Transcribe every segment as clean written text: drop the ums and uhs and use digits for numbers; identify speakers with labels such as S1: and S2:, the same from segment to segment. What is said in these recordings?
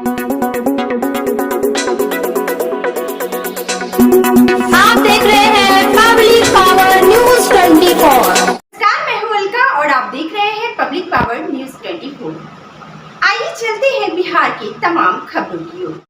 S1: आप देख रहे हैं पब्लिक पावर न्यूज 24।
S2: नमस्कार, मैं हूं अलका और आप देख रहे हैं पब्लिक पावर न्यूज 24। आइए चलते हैं बिहार की तमाम खबरों की ओर।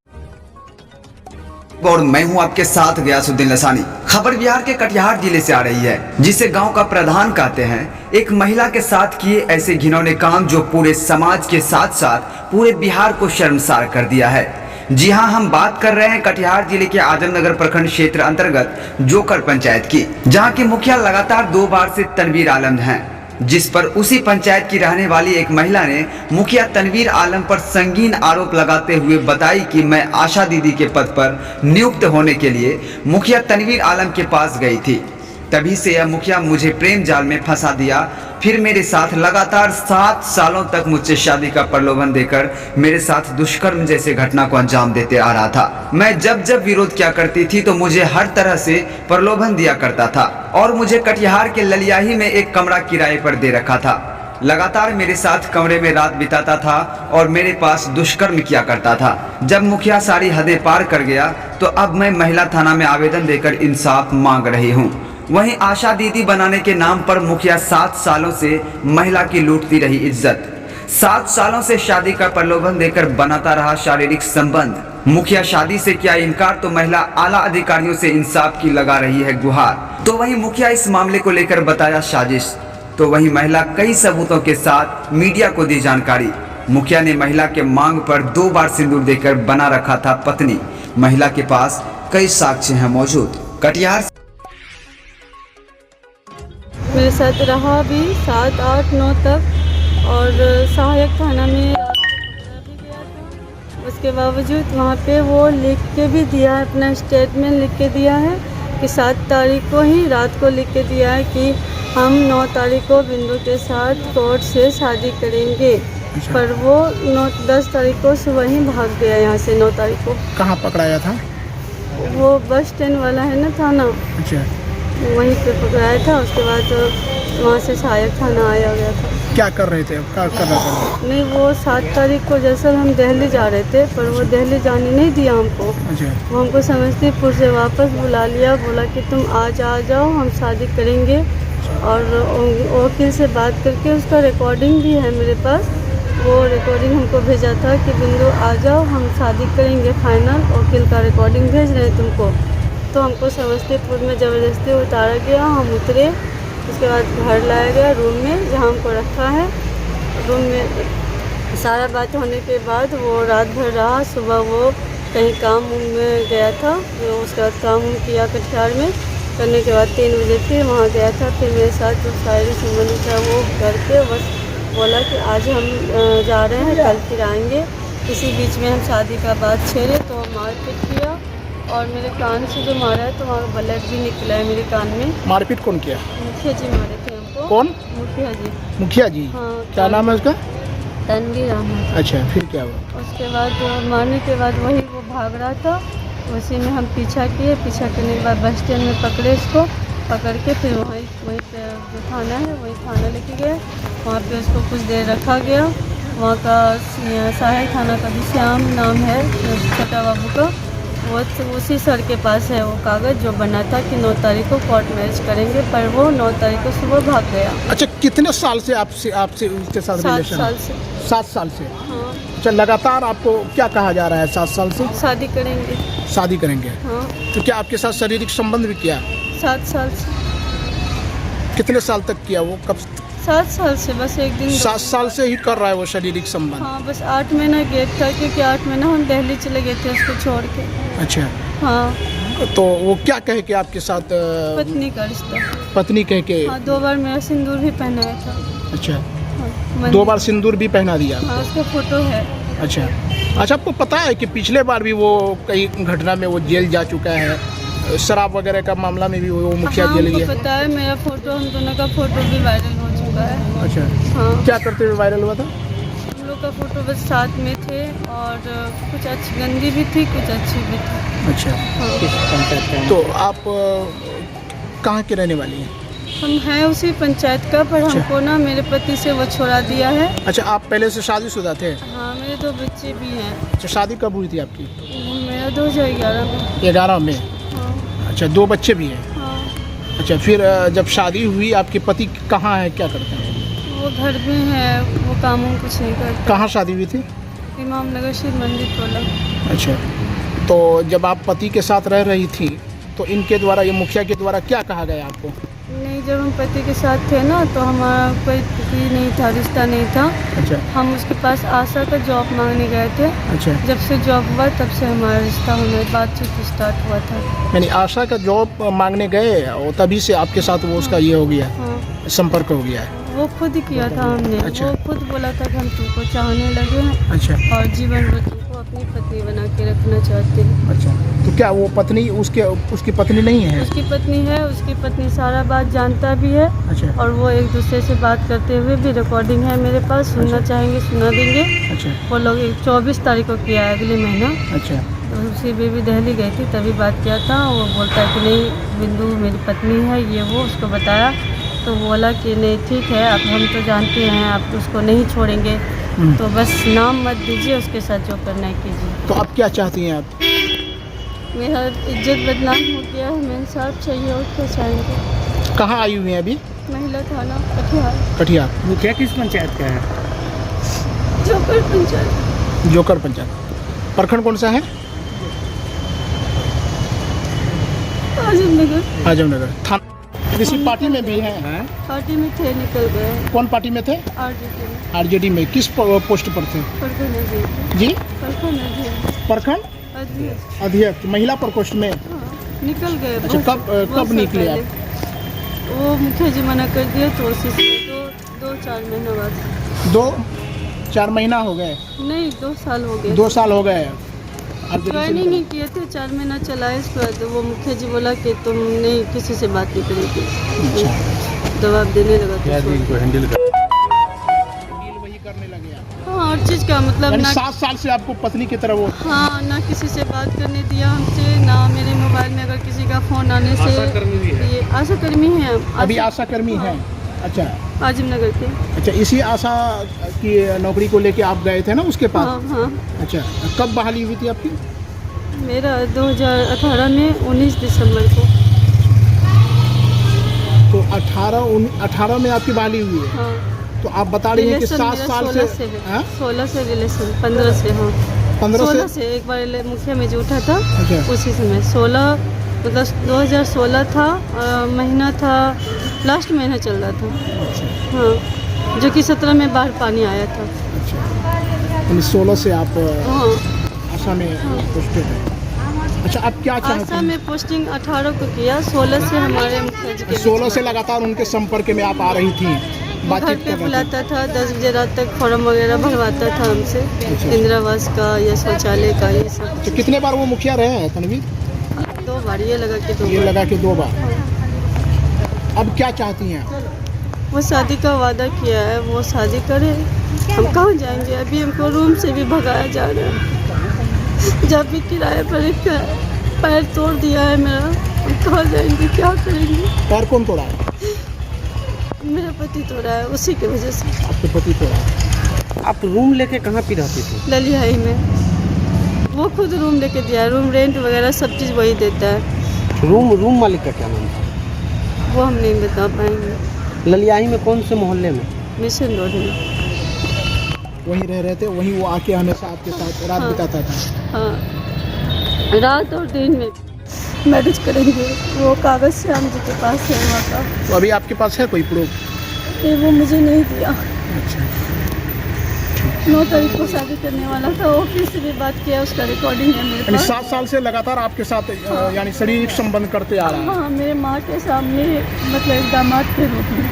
S3: और मैं हूं आपके साथ गयासुद्दीन लसानी। खबर बिहार के कटिहार जिले से आ रही है, जिसे गांव का प्रधान कहते हैं। एक महिला के साथ किए ऐसे घिनौने काम जो पूरे समाज के साथ साथ पूरे बिहार को शर्मसार कर दिया है। जी हां, हम बात कर रहे हैं कटिहार जिले के आजमनगर प्रखंड क्षेत्र अंतर्गत जोकर पंचायत की, जहां की मुखिया लगातार 2 बार से तनवीर आलम हैं, जिस पर उसी पंचायत की रहने वाली एक महिला ने मुखिया तनवीर आलम पर संगीन आरोप लगाते हुए बताई कि मैं आशा दीदी के पद पर नियुक्त होने के लिए मुखिया तनवीर आलम के पास गई थी। तभी से यह मुखिया मुझे प्रेम जाल में फंसा दिया, फिर मेरे साथ लगातार 7 सालों तक मुझसे शादी का प्रलोभन देकर मेरे साथ दुष्कर्म जैसे घटना को अंजाम देते आ रहा था। मैं जब जब विरोध किया करती थी तो मुझे हर तरह से प्रलोभन दिया करता था और मुझे कटिहार के ललियाही में एक कमरा किराए पर दे रखा था। लगातार मेरे साथ कमरे में रात बिताता था और मेरे पास दुष्कर्म किया करता था। जब मुखिया सारी हदें पार कर गया तो अब मैं महिला थाना में आवेदन देकर इंसाफ मांग रही हूँ। वहीं आशा दीदी बनाने के नाम पर मुखिया 7 सालों से महिला की लूटती रही इज्जत। 7 सालों से शादी का प्रलोभन देकर बनाता रहा शारीरिक संबंध। मुखिया शादी से किया इनकार तो महिला आला अधिकारियों से इंसाफ की लगा रही है गुहार। तो वहीं मुखिया इस मामले को लेकर बताया साजिश, तो वहीं महिला कई सबूतों के साथ मीडिया को दी जानकारी। मुखिया ने महिला के मांग पर 2 बार सिंदूर देकर बना रखा था पत्नी। महिला के पास कई साक्ष्य हैं मौजूद। कटिहार
S4: मेरे साथ रहा भी 7, 8, 9 तक और सहायक थाना में पकड़ा भी गया था। उसके बावजूद वहाँ पे वो लिख के भी दिया है, अपना स्टेटमेंट लिख के दिया है कि 7 तारीख को ही रात को लिख के दिया है कि हम 9 तारीख को बिंदु के साथ कोर्ट से शादी करेंगे। पर वो 10 तारीख को सुबह ही भाग गया यहाँ से। 9 तारीख को
S5: कहाँ पकड़ाया था?
S4: वो बस स्टैंड वाला है ना थाना,
S5: अच्छा,
S4: वहीं पे पकड़ाया था। उसके बाद वहाँ से सहायक थाना आया गया था।
S5: क्या कर रहे थे? क्या कर रहे थे?
S4: नहीं, वो 7 तारीख को जैसे हम दिल्ली जा रहे थे, पर वो दिल्ली जाने नहीं दिया हमको।
S5: अच्छा,
S4: वो हमको समस्तीपुर से वापस बुला लिया, बोला कि तुम आज आ जाओ, हम शादी करेंगे। और वकील से बात करके उसका रिकॉर्डिंग भी है मेरे पास। वो रिकॉर्डिंग हमको भेजा था कि बिंदु आ जाओ, हम शादी करेंगे फाइनल। वकील का रिकॉर्डिंग भेज रहे हैं तुमको। तो हमको समस्तीपुर में ज़बरदस्ती उतारा गया, हम उतरे। उसके बाद घर लाया गया रूम में, जहाँ हमको रखा है। रूम में सारा बात होने के बाद वो रात भर रहा। सुबह वो कहीं काम में गया था, तो उसके बाद काम किया कटिहार में। करने के बाद 3 बजे फिर वहाँ गया था। फिर मेरे साथ जो शारीरिक संबंध था वो करके बस बोला कि आज हम जा रहे हैं, कल फिर आएँगे। इसी बीच में हम शादी का बात छेड़े तो मारपीट किया और मेरे कान से जो मारा है तो वहाँ ब्लड भी निकला है मेरे कान में।
S5: मारपीट कौन किया?
S4: मुखिया जी मारे थे हमको।
S5: कौन?
S4: मुखिया जी।
S5: मुखिया जी?
S4: हाँ।
S5: क्या नाम है उसका?
S4: तनवीर अहमद।
S5: अच्छा, फिर क्या हुआ?
S4: उसके बाद मारने के बाद वही वो भाग रहा था, उसी में हम पीछा किए। पीछा करने के बाद बस स्टैंड में पकड़े उसको। पकड़ के फिर वहीं पे जो थाना है वहीं थाना लेके गए। वहाँ पे उसको कुछ देर रखा गया। वहाँ का सहायक थाना का भी श्याम नाम है, छोटा बाबू का। वो उसी सर के पास है वो कागज़ जो बना था कि 9 तारीख को कोर्ट मैरिज करेंगे, पर वो 9 तारीख को सुबह भाग गया।
S5: अच्छा, कितने साल से आपसे उसके साथ
S4: 7
S5: रिलेशन?
S4: साल से।
S5: 7 साल से?
S4: हाँ।
S5: अच्छा, लगातार आपको क्या कहा जा रहा है? 7 साल से
S4: शादी करेंगे।
S5: शादी करेंगे?
S4: हाँ।
S5: तो क्या आपके साथ शारीरिक संबंध भी किया?
S4: 7 साल से।
S5: कितने साल तक किया वो? कब?
S4: 7 साल से, बस एक दिन।
S5: 7 साल से ही कर रहा है वो शारीरिक संबंध?
S4: हाँ, बस 8 महीना गैप था, क्योंकि 8 महीना हम दिल्ली चले गए थे उसको छोड़ के।
S5: अच्छा।
S4: हाँ।
S5: तो वो क्या कहे कि आपके साथ
S4: पत्नी का रिश्ता।
S5: पत्नी कह के?
S4: हाँ, 2 बार मेरा सिंदूर भी पहनाया था।
S5: अच्छा।
S4: हाँ,
S5: 2 बार सिंदूर भी पहना दिया?
S4: हाँ, उसका फोटो है।
S5: अच्छा। अच्छा, आपको पता है कि पिछले बार भी वो कई घटना में वो जेल जा चुका है? शराब वगैरह का मामला में भी वो मुखिया
S4: हाँ,
S5: जेल
S4: हमको
S5: गया?
S4: पता है। मेरा फोटो, हम दोनों का फोटो भी वायरल हो चुका है।
S5: अच्छा।
S4: हाँ।
S5: क्या करते हुए वायरल हुआ था?
S4: हम लोग का फोटो बस साथ में थे और कुछ अच्छी गंदी भी थी, कुछ अच्छी भी थी।
S5: अच्छा।
S4: हाँ।
S5: तो आप कहाँ के रहने वाली हैं?
S4: हम हैं उसी पंचायत का, पर
S5: अच्छा।
S4: हमको ना मेरे पति से वो छोड़ा दिया है।
S5: अच्छा, आप पहले से शादीशुदा थे?
S4: हाँ, मेरे 2 बच्चे भी हैं।
S5: अच्छा, शादी कब हुई थी आपकी?
S4: मेरा 2011 में।
S5: 11 में।
S4: हाँ।
S5: अच्छा, 2 बच्चे भी हैं।
S4: हाँ,
S5: अच्छा, फिर जब शादी हुई आपके पति कहाँ है, क्या करते हैं?
S4: वो घर में है, वो कामों कुछ नहीं करते।
S5: कहाँ शादी हुई थी?
S4: इमाम नगर शिव मंदिर टोला।
S5: अच्छा, तो जब आप पति के साथ रह रही थी तो इनके द्वारा, ये मुखिया के द्वारा क्या कहा गया आपको?
S4: नहीं, जब हम पति के साथ थे ना तो हमारा कोई पति नहीं था, रिश्ता नहीं था।
S5: अच्छा।
S4: हम उसके पास आशा का जॉब मांगने गए थे।
S5: अच्छा,
S4: जब से जॉब हुआ तब से हमारा रिश्ता होने, बातचीत स्टार्ट हुआ था।
S5: यानी आशा का जॉब मांगने गए और तभी से आपके साथ वो उसका ये हो गया,
S4: हाँ,
S5: संपर्क हो गया है?
S4: वो खुद किया था हमने।
S5: अच्छा।
S4: वो खुद बोला था कि हम तुमको चाहने लगे हैं
S5: अच्छा।
S4: और जीवन भर तुमको अपनी पत्नी बना के रखना चाहते हैं।
S5: अच्छा, तो क्या वो पत्नी उसकी पत्नी नहीं है?
S4: उसकी पत्नी है, उसकी पत्नी सारा बात जानता भी है।
S5: अच्छा।
S4: और वो एक दूसरे से बात करते हुए भी रिकॉर्डिंग है मेरे पास, सुनना चाहेंगे सुना देंगे।
S5: अच्छा।
S4: वो लोग 24 तारीख को किया है, अगले महीना।
S5: अच्छा।
S4: तो उसकी बेबी दिल्ली गई थी तभी बात किया था। वो बोलता है कि नहीं बिंदु मेरी पत्नी है, ये वो उसको बताया तो बोला कि नहीं ठीक है, अब हम तो जानते हैं आप उसको नहीं छोड़ेंगे, तो बस नाम मत दीजिए, उसके साथ जो करना है कीजिए।
S5: तो अब क्या चाहती हैं आप?
S4: मेरा इज्जत बदनाम हो गया है, मैं इंसाफ चाहिए और क्या चाहेंगे।
S5: कहाँ आई हुई हैं अभी?
S4: महिला थाना कटिहार।
S5: कटिहार।
S6: मुखिया किस पंचायत का है?
S4: जोकर पंचायत।
S5: जोकर पंचायत। प्रखंड कौन सा है?
S4: आजमनगर।
S5: आजमनगर। थाना किसी पार्टी में भी हैं?
S4: पार्टी में थे, निकल गए।
S5: कौन पार्टी में थे?
S4: आरजेडी में।
S5: आरजेडी में। किस पोस्ट पर थे?
S4: प्रखंड अध्यक्ष।
S5: जी,
S4: प्रखंड
S5: प्रखंड
S4: अध्यक्ष।
S5: अध्यक्ष, महिला प्रकोष्ठ में।
S4: हाँ, निकल गए।
S5: अच्छा,
S4: बहुत
S5: कब
S4: साल
S5: निकले
S4: पहले।
S5: आप?
S4: वो मुखिया जी मना कर दिए तो उसी से 2-4 महीना बाद।
S5: 2-4 महीना हो गए?
S4: नहीं, 2 साल हो गए।
S5: 2 साल हो गए। आरजेडी से
S4: ज्वाइनिंग
S5: निकले।
S4: ही किए थे, 4 महीना चला है इसके बाद वो मुखिया जी बोला कि तुम नहीं किसी से बात नहीं करेगी। जवाब देने लगा तो छोड़।
S6: हैंडल कर
S5: डील वही करने लगे आप?
S4: हाँ, और चीज़ का मतलब
S5: यानी
S4: ना।
S5: 7 साल से आपको पत्नी की तरह वो?
S4: हाँ, ना किसी से बात करने दिया हमसे, ना मेरे मोबाइल में अगर किसी का फ़ोन आने से।
S6: आशा कर्मी भी है?
S4: ये आशा कर्मी है।
S5: अभी आशा कर्मी हैं? अच्छा।
S4: आजमनगर के।
S5: अच्छा, इसी आशा की नौकरी को लेके आप गए थे ना उसके पास?
S4: हाँ हाँ।
S5: अच्छा, कब बहाली हुई थी आपकी?
S4: मेरा 2018 में 19 दिसंबर को।
S5: तो 18 में आपकी बहाली हुई है?
S4: हाँ।
S5: तो आप बता रही हैं कि
S4: रिलेशन
S5: 7
S4: मेरा
S5: साल
S4: 16
S5: से?
S4: है।
S5: हाँ?
S4: 16 से रिलेशन, 15 से। हाँ, 16 से एक बार मुखिया में जो उठा था
S5: अच्छा।
S4: उसी समय 16 मतलब 2016 था। महीना था, लास्ट महीना चल रहा था। हाँ, जो कि 17 में बाहर पानी आया था।
S5: यानी 16 से आप
S4: हाँ,
S5: आशा में पोस्टेड हैं। अच्छा, आप क्या चाहते
S4: आशा
S5: हैं?
S4: में पोस्टिंग 18 को किया, 16 से हमारे मुखिया जी के
S5: 16 से लगातार उनके संपर्क में आप आ रही थी,
S4: घर
S5: बातचीत
S4: पे
S5: कर रही थी?
S4: बुलाता था, 10 बजे रात तक फॉर्म वगैरह भरवाता था हमसे,
S5: अच्छा।
S4: इंदिरा आवास का या शौचालय का, ये सब।
S5: अच्छा, कितने बार वो मुखिया रहे हैं तनवीर?
S4: 2 बार ये लगा के 2
S5: ये
S4: बार।
S5: लगा के 2 बार। अब क्या चाहती हैं?
S4: वो शादी का वादा किया है, वो शादी करे। हम कहाँ जाएंगे? अभी हमको रूम से भी भगाया जा रहा है। जब भी किराए पर एक पैर तोड़ दिया है मेरा, हम कहाँ जाएंगे, क्या करेंगे?
S5: पैर कौन तोड़ा है?
S4: मेरा पति तोड़ा है, उसी की वजह से।
S5: आपके पति तोड़ा है।
S6: आप रूम लेके कहाँ पे रहती थी?
S4: ललियाई में। वो खुद रूम लेके दिया है, रूम रेंट वगैरह सब चीज़ वही देता है।
S6: रूम मालिक का क्या नाम था?
S4: वो हम नहीं बता पाएंगे।
S6: ललियाही में कौन से मोहल्ले में?
S4: मिशन रोड में।
S5: वहीं रह रहे थे, वहीं वो आके हमेशा आपके साथ रात
S4: हाँ।
S5: बिताता था?
S4: हाँ, रात और दिन में मैरिज करेंगे। वो कागज़ श्याम जी के पास है वहाँ का।
S5: तो अभी आपके पास है कोई प्रूफ?
S4: ये वो मुझे नहीं दिया।
S5: अच्छा।
S4: 9 तारीख को शादी करने वाला था, वो किसी से बात किया, उसका रिकॉर्डिंग है मेरे
S5: यानी
S4: पास।
S5: 7 साल से लगातार आपके साथ यानी शारीरिक संबंध करते आ रहा है?
S4: हाँ, मेरे माँ के सामने, मतलब एक दामाद के रूप में।